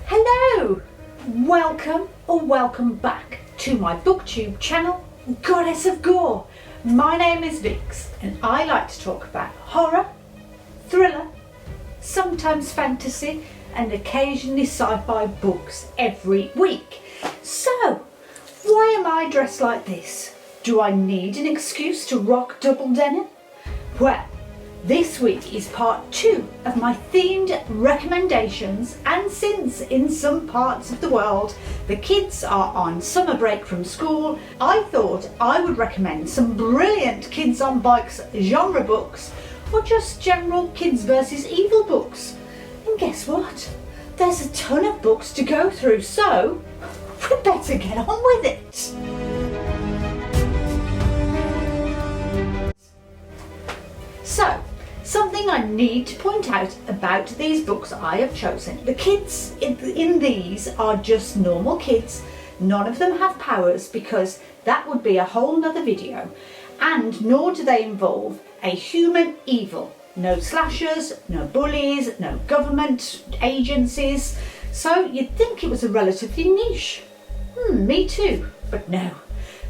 Hello! Welcome or welcome back to my booktube channel, Goddess of Gore. My name is Vix and I like to talk about horror, thriller, sometimes fantasy and occasionally sci-fi books every week. So, why am I dressed like this? Do I need an excuse to rock double denim? Well, this week is part 2 of my themed recommendations, and since in some parts of the world the kids are on summer break from school, I thought I would recommend some brilliant kids on bikes genre books or just general kids versus evil books. And guess what? There's a ton of books to go through, so we better get on with it. So, something I need to point out about these books I have chosen. The kids in these are just normal kids. None of them have powers because that would be a whole nother video. And nor do they involve a human evil. No slashers, no bullies, no government agencies. So you'd think it was a relatively niche. Me too, but no.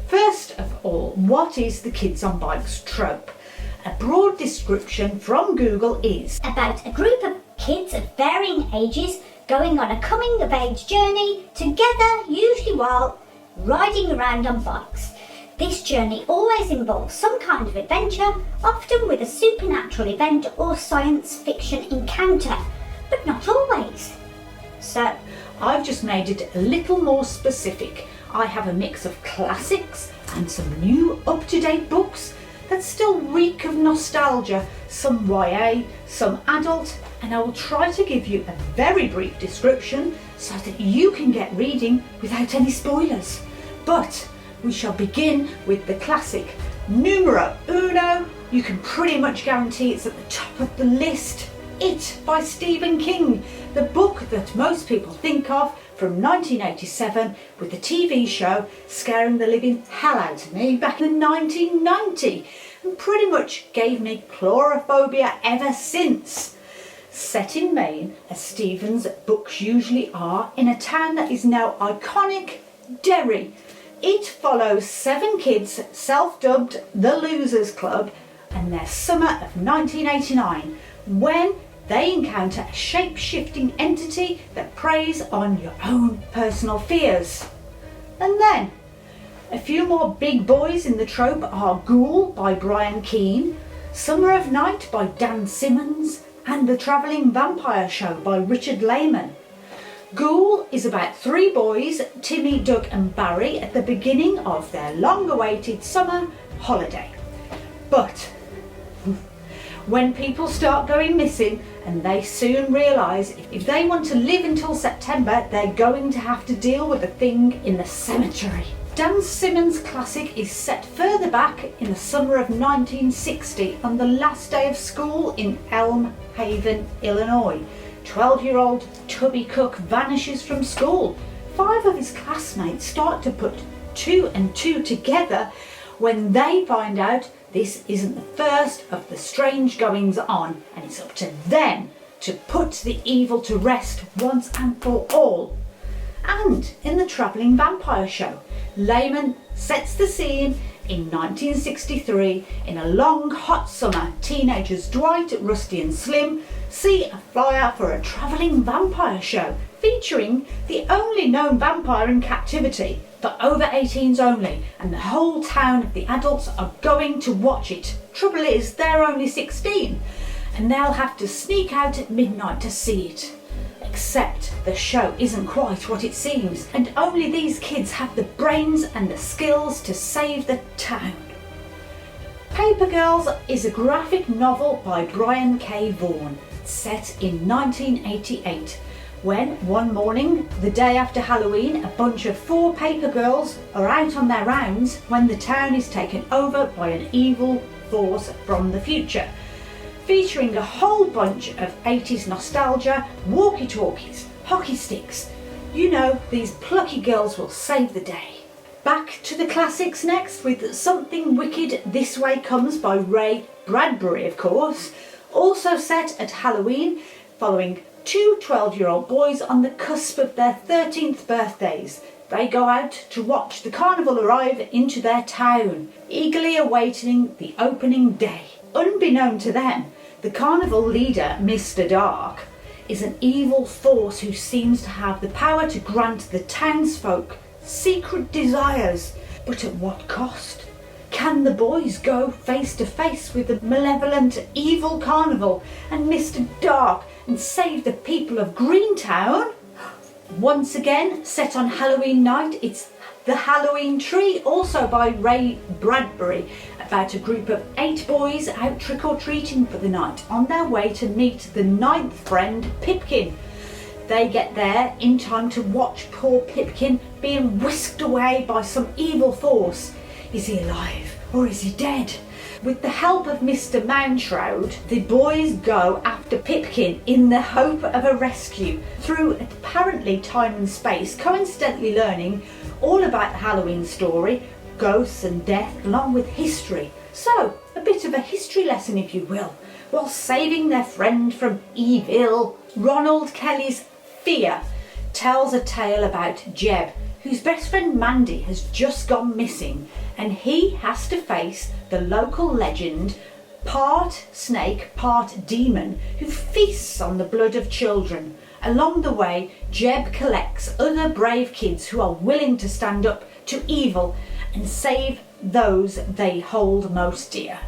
First of all, what is the kids on bikes trope? A broad description from Google is about a group of kids of varying ages going on a coming of age journey together, usually while riding around on bikes. This journey always involves some kind of adventure, often with a supernatural event or science fiction encounter, but not always. So, I've just made it a little more specific. I have a mix of classics and some new up-to-date books that still reek of nostalgia, some YA, some adult, and I will try to give you a very brief description so that you can get reading without any spoilers. But we shall begin with the classic numero uno. You can pretty much guarantee it's at the top of the list. It by Stephen King, the book that most people think of from 1987 with the TV show scaring the living hell out of me back in 1990 and pretty much gave me chlorophobia ever since. Set in Maine, as Stephen's books usually are, in a town that is now iconic, Derry. It follows 7 kids self-dubbed the Losers Club and their summer of 1989 when they encounter a shape-shifting entity that preys on your own personal fears. And then, a few more big boys in the trope are Ghoul by Brian Keene, Summer of Night by Dan Simmons, and The Travelling Vampire Show by Richard Lehman. Ghoul is about 3 boys, Timmy, Doug and Barry, at the beginning of their long-awaited summer holiday. But when people start going missing and they soon realise if they want to live until September, they're going to have to deal with a thing in the cemetery. Dan Simmons' classic is set further back in the summer of 1960 on the last day of school in Elm Haven, Illinois. 12-year-old Tubby Cook vanishes from school. 5 of his classmates start to put 2 and 2 together when they find out this isn't the first of the strange goings on, and it's up to them to put the evil to rest once and for all. And in The Travelling Vampire Show, Lehman sets the scene in 1963. In a long hot summer, teenagers Dwight, Rusty and Slim see a flyer for a travelling vampire show featuring the only known vampire in captivity, for over 18s only, and the whole town of the adults are going to watch it. Trouble is, they're only 16 and they'll have to sneak out at midnight to see it. Except the show isn't quite what it seems, and only these kids have the brains and the skills to save the town. Paper Girls is a graphic novel by Brian K. Vaughan, set in 1988, when one morning, the day after Halloween, a bunch of 4 paper girls are out on their rounds when the town is taken over by an evil force from the future, featuring a whole bunch of 80s nostalgia, walkie-talkies, hockey sticks. You know, these plucky girls will save the day. Back to the classics next with Something Wicked This Way Comes by Ray Bradbury, of course, also set at Halloween, following Two 12-year-old boys on the cusp of their 13th birthdays. They go out to watch the carnival arrive into their town, eagerly awaiting the opening day. Unbeknown to them, the carnival leader, Mr. Dark, is an evil force who seems to have the power to grant the townsfolk secret desires. But at what cost? Can the boys go face to face with the malevolent evil carnival and Mr. Dark and save the people of Greentown? Once again, set on Halloween night, it's The Halloween Tree, also by Ray Bradbury, about a group of 8 boys out trick-or-treating for the night on their way to meet the 9th friend, Pipkin. They get there in time to watch poor Pipkin being whisked away by some evil force. Is he alive or is he dead? With the help of Mr. Moundshroud, the boys go after Pipkin in the hope of a rescue through apparently time and space, coincidentally learning all about the Halloween story, ghosts and death, along with history. So, a bit of a history lesson, if you will, while saving their friend from evil. Ronald Kelly's Fear tells a tale about Jeb, whose best friend Mandy has just gone missing, and he has to face the local legend, part snake, part demon, who feasts on the blood of children. Along the way, Jeb collects other brave kids who are willing to stand up to evil and save those they hold most dear.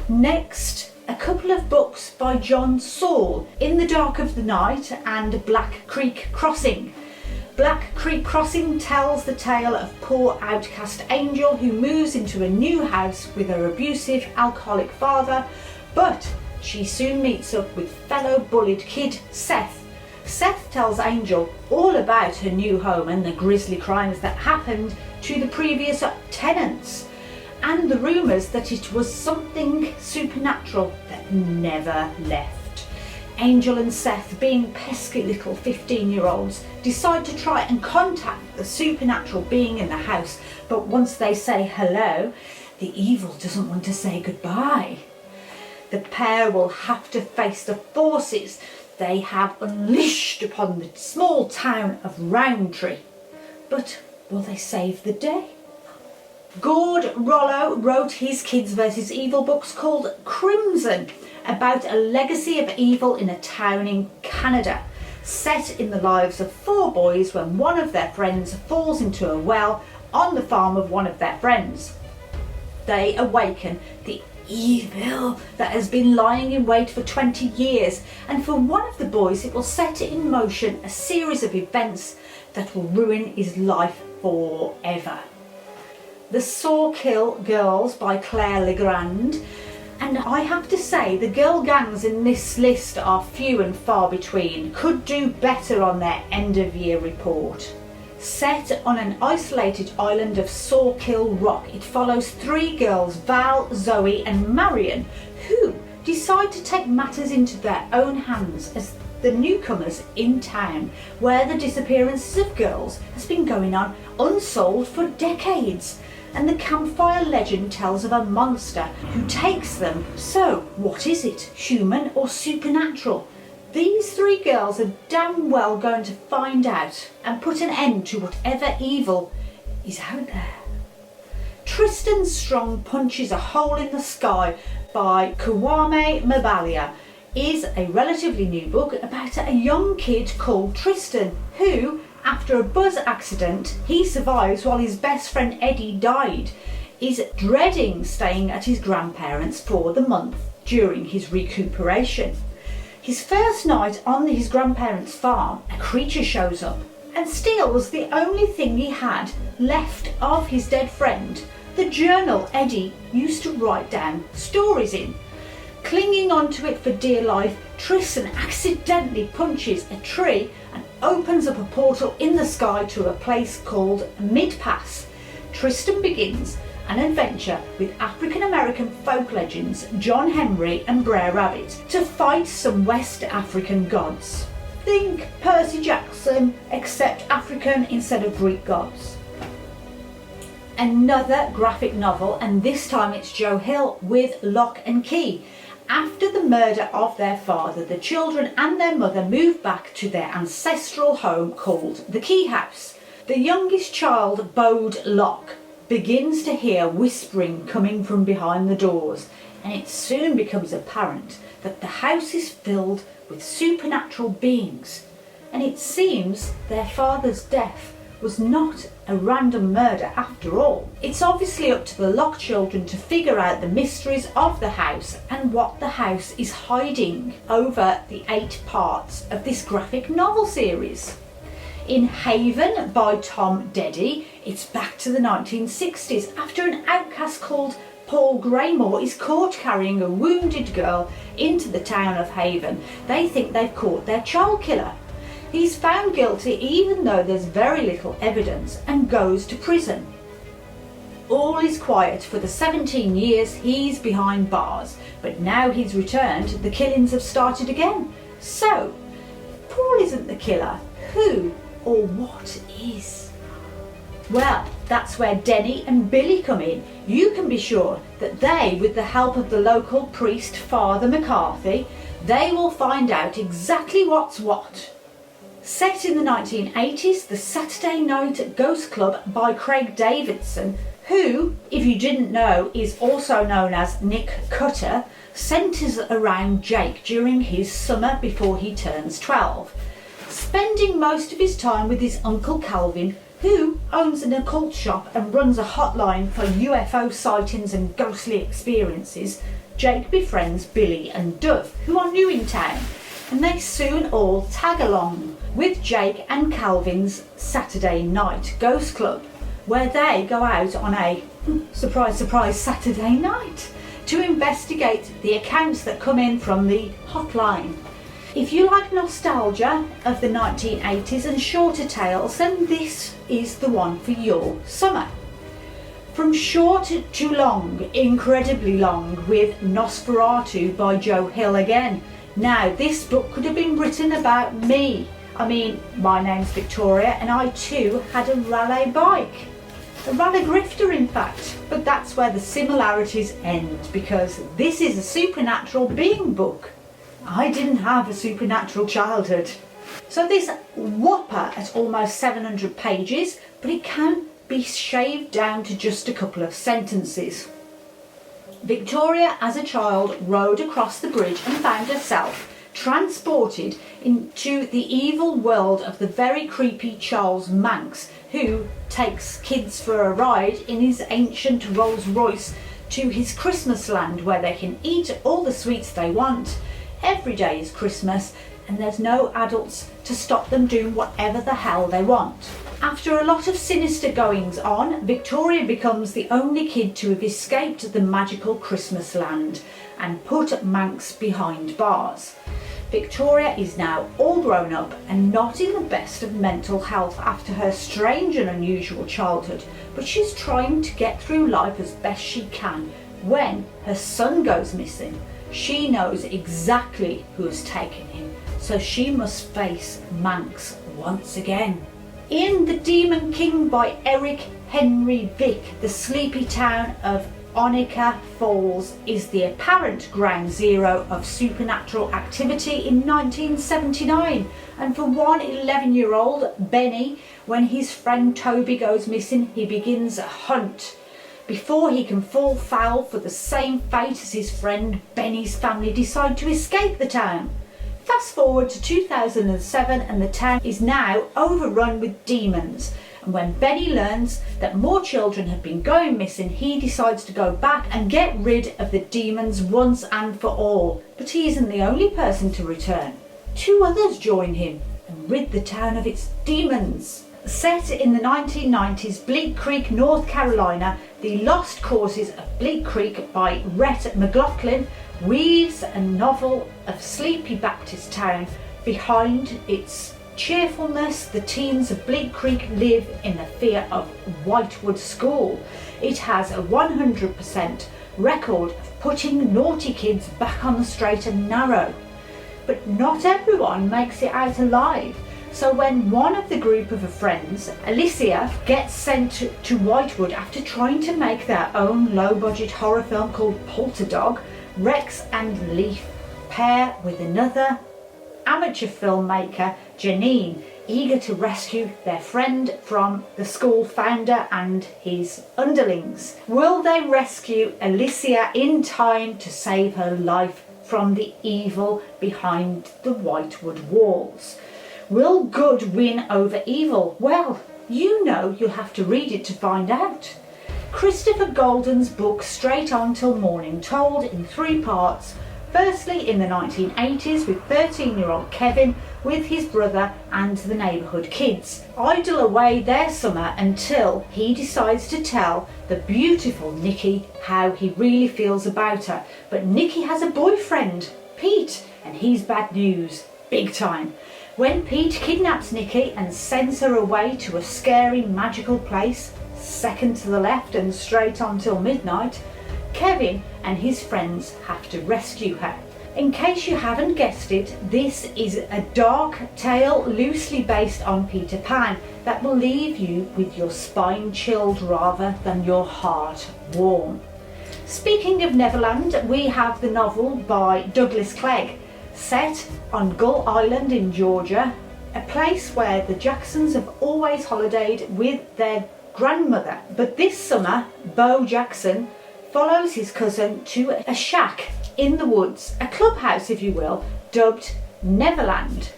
Next, a couple of books by John Saul, In the Dark of the Night and Black Creek Crossing. Black Creek Crossing tells the tale of poor outcast Angel who moves into a new house with her abusive alcoholic father, but she soon meets up with fellow bullied kid Seth. Seth tells Angel all about her new home and the grisly crimes that happened to the previous tenants, and the rumours that it was something supernatural that never left. Angel and Seth, being pesky little 15-year-olds, decide to try and contact the supernatural being in the house, but once they say hello, the evil doesn't want to say goodbye. The pair will have to face the forces they have unleashed upon the small town of Roundtree. But will they save the day? Gord Rollo wrote his Kids vs. Evil books called Crimson, about a legacy of evil in a town in Canada, set in the lives of 4 boys when one of their friends falls into a well on the farm of one of their friends. They awaken the evil that has been lying in wait for 20 years, and for one of the boys it will set in motion a series of events that will ruin his life forever. The Sawkill Girls by Claire Legrand. And I have to say, the girl gangs in this list are few and far between, could do better on their end of year report. Set on an isolated island of Sawkill Rock, it follows 3 girls, Val, Zoe and Marion, who decide to take matters into their own hands as the newcomers in town, where the disappearances of girls has been going on unsolved for decades. And the campfire legend tells of a monster who takes them. So, what is it? Human or supernatural? These 3 girls are damn well going to find out and put an end to whatever evil is out there. Tristan's Strong Punches a Hole in the Sky by Kwame Mabalia is a relatively new book about a young kid called Tristan who, after a bus accident he survives while his best friend Eddie died, is dreading staying at his grandparents' for the month during his recuperation. His first night on his grandparents' farm, a creature shows up and steals the only thing he had left of his dead friend, the journal Eddie used to write down stories in. Clinging onto it for dear life, Tristan accidentally punches a tree and opens up a portal in the sky to a place called Mid-Pass. Tristan begins an adventure with African-American folk legends John Henry and Brer Rabbit to fight some West African gods. Think Percy Jackson, except African instead of Greek gods. Another graphic novel, and this time it's Joe Hill with Lock and Key. After the murder of their father, the children and their mother move back to their ancestral home called the Key House. The youngest child, Bode Locke, begins to hear whispering coming from behind the doors, and it soon becomes apparent that the house is filled with supernatural beings, and it seems their father's death was not a random murder after all. It's obviously up to the Locke children to figure out the mysteries of the house and what the house is hiding over the 8 parts of this graphic novel series. In Haven by Tom Deddy, it's back to the 1960s after an outcast called Paul Graymore is caught carrying a wounded girl into the town of Haven. They think they've caught their child killer. He's found guilty even though there's very little evidence and goes to prison. All is quiet for the 17 years he's behind bars, but now he's returned, the killings have started again. So, Paul isn't the killer. Who or what is? Well, that's where Denny and Billy come in. You can be sure that they, with the help of the local priest, Father McCarthy, they will find out exactly what's what. Set in the 1980s, the Saturday Night Ghost Club by Craig Davidson, who, if you didn't know, is also known as Nick Cutter, centres around Jake during his summer before he turns 12. Spending most of his time with his uncle Calvin, who owns an occult shop and runs a hotline for UFO sightings and ghostly experiences, Jake befriends Billy and Dove, who are new in town, and they soon all tag along with Jake and Calvin's Saturday Night Ghost Club, where they go out on a surprise, surprise Saturday night to investigate the accounts that come in from the hotline. If you like nostalgia of the 1980s and shorter tales, then this is the one for your summer. From short to long, incredibly long, with Nosferatu by Joe Hill again. Now, this book could have been written about me. I mean, my name's Victoria and I too had a rally bike. A rally grifter in fact, but that's where the similarities end, because this is a supernatural being book. I didn't have a supernatural childhood. So this whopper at almost 700 pages, but it can be shaved down to just a couple of sentences. Victoria, as a child, rode across the bridge and found herself transported into the evil world of the very creepy Charles Manx, who takes kids for a ride in his ancient Rolls Royce to his Christmas land, where they can eat all the sweets they want. Every day is Christmas and there's no adults to stop them doing whatever the hell they want. After a lot of sinister goings on, Victoria becomes the only kid to have escaped the magical Christmas land and put Manx behind bars. Victoria is now all grown up and not in the best of mental health after her strange and unusual childhood, but she's trying to get through life as best she can when her son goes missing. She knows exactly who has taken him, so she must face Manx once again. In The Demon King by Eric Henry Vick, the sleepy town of Onika Falls is the apparent ground zero of supernatural activity in 1979, and for one 11-year-old, Benny, when his friend Toby goes missing, he begins a hunt. Before he can fall foul for the same fate as his friend, Benny's family decide to escape the town. Fast forward to 2007 and the town is now overrun with demons. And when Benny learns that more children have been going missing, he decides to go back and get rid of the demons once and for all. But he isn't the only person to return. 2 others join him and rid the town of its demons. Set in the 1990s, Bleak Creek, North Carolina, The Lost Causes of Bleak Creek by Rhett McLaughlin weaves a novel of sleepy Baptist town. Behind its cheerfulness, the teens of Bleak Creek live in the fear of Whitewood School. It has a 100% record of putting naughty kids back on the straight and narrow. But not everyone makes it out alive. So when one of the group of friends, Alicia, gets sent to Whitewood after trying to make their own low-budget horror film called Polterdog, Rex and Leaf pair with another amateur filmmaker, Janine, eager to rescue their friend from the school founder and his underlings. Will they rescue Alicia in time to save her life from the evil behind the Whitewood walls? Will good win over evil? Well, you know you'll have to read it to find out. Christopher Golden's book Straight On Till Morning, told in 3 parts. Firstly, in the 1980s with 13-year-old Kevin with his brother and the neighbourhood kids. Idle away their summer until he decides to tell the beautiful Nikki how he really feels about her. But Nikki has a boyfriend, Pete, and he's bad news, big time. When Pete kidnaps Nikki and sends her away to a scary magical place, second to the left and straight on till midnight, Kevin and his friends have to rescue her. In case you haven't guessed it, this is a dark tale loosely based on Peter Pan that will leave you with your spine chilled rather than your heart warm. Speaking of Neverland, we have the novel by Douglas Clegg, set on Gull Island in Georgia, a place where the Jacksons have always holidayed with their grandmother. But this summer, Bo Jackson follows his cousin to a shack in the woods, a clubhouse if you will, dubbed Neverland.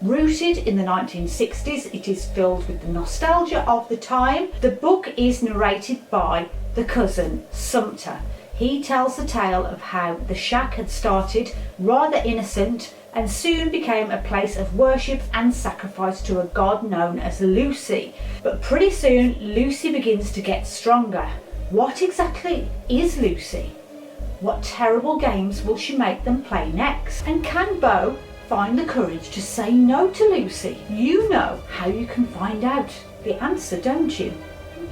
Rooted in the 1960s, it is filled with the nostalgia of the time. The book is narrated by the cousin Sumter. He tells the tale of how the shack had started rather innocent and soon became a place of worship and sacrifice to a god known as Lucy. But pretty soon Lucy begins to get stronger. What exactly is Lucy? What terrible games will she make them play next? And can Bo find the courage to say no to Lucy? You know how you can find out the answer, don't you?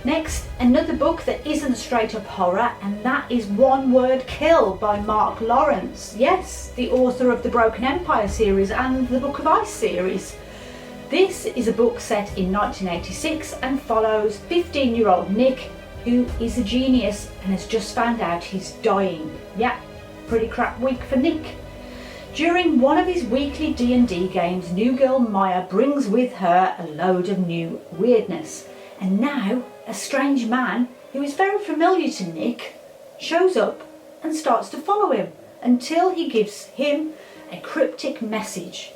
Next, another book that isn't straight up horror, and that is One Word Kill by Mark Lawrence. Yes, the author of the Broken Empire series and the Book of Ice series. This is a book set in 1986 and follows 15-year-old Nick, who is a genius and has just found out he's dying. Yeah, pretty crap week for Nick. During one of his weekly D&D games, new girl Maya brings with her a load of new weirdness. And now, a strange man, who is very familiar to Nick, shows up and starts to follow him until he gives him a cryptic message.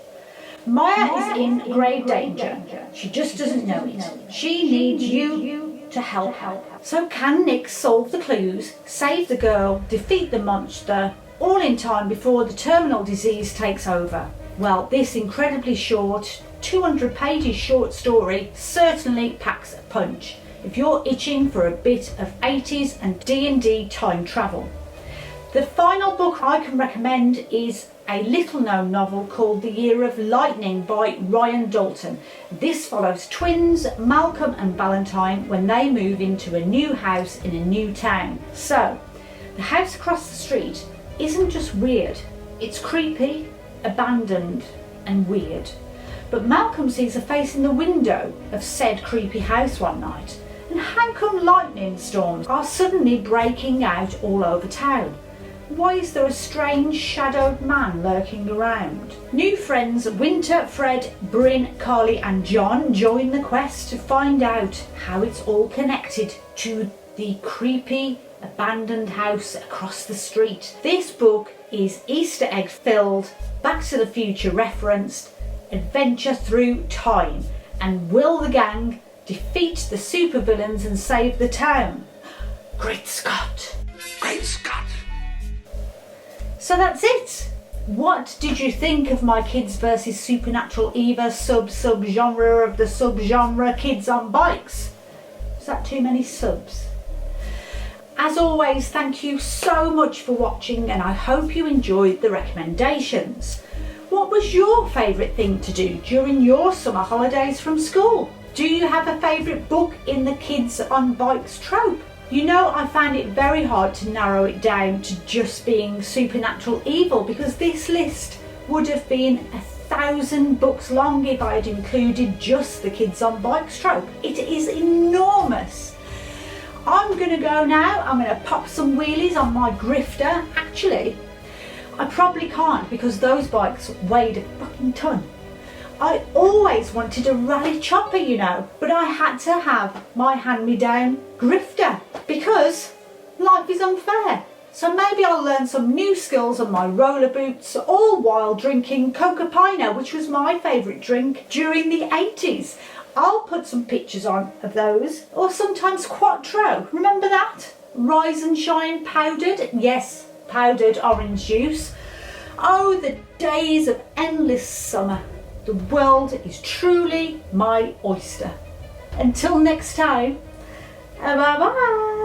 Maya is in grave danger. She just doesn't know it. She needs you to help her. So can Nick solve the clues, save the girl, defeat the monster, all in time before the terminal disease takes over? Well, this incredibly short, 200 pages short story certainly packs a punch if you're itching for a bit of 80s and D&D time travel. The final book I can recommend is a little known novel called The Year of Lightning by Ryan Dalton. This follows twins Malcolm and Valentine when they move into a new house in a new town. So, the house across the street isn't just weird, it's creepy, abandoned and weird. But Malcolm sees a face in the window of said creepy house one night. And how come lightning storms are suddenly breaking out all over town? Why is there a strange shadowed man lurking around? New friends Winter, Fred, Bryn, Carly and John join the quest to find out how it's all connected to the creepy abandoned house across the street. This book is Easter egg filled, Back to the Future referenced, adventure through time, and will the gang defeat the supervillains and save the town? Great Scott! Great Scott! So that's it. What did you think of my Kids vs Supernatural Eva sub-genre of the sub-genre Kids on Bikes? Is that too many subs? As always, thank you so much for watching and I hope you enjoyed the recommendations. What was your favourite thing to do during your summer holidays from school? Do you have a favourite book in the Kids on Bikes trope? You know, I found it very hard to narrow it down to just being supernatural evil because this list would have been 1,000 books long if I had included just the Kids on Bikes trope. It is enormous. I'm going to go now. I'm going to pop some wheelies on my grifter. Actually, I probably can't because those bikes weighed a fucking ton. I always wanted a rally chopper, you know, but I had to have my hand-me-down grifter because life is unfair. So maybe I'll learn some new skills on my roller boots, all while drinking Coca Pino, which was my favourite drink during the 80s. I'll put some pictures on of those, or sometimes Quattro. Remember that? Rise and Shine powdered? Yes, powdered orange juice. Oh, the days of endless summer. The world is truly my oyster. Until next time, bye bye.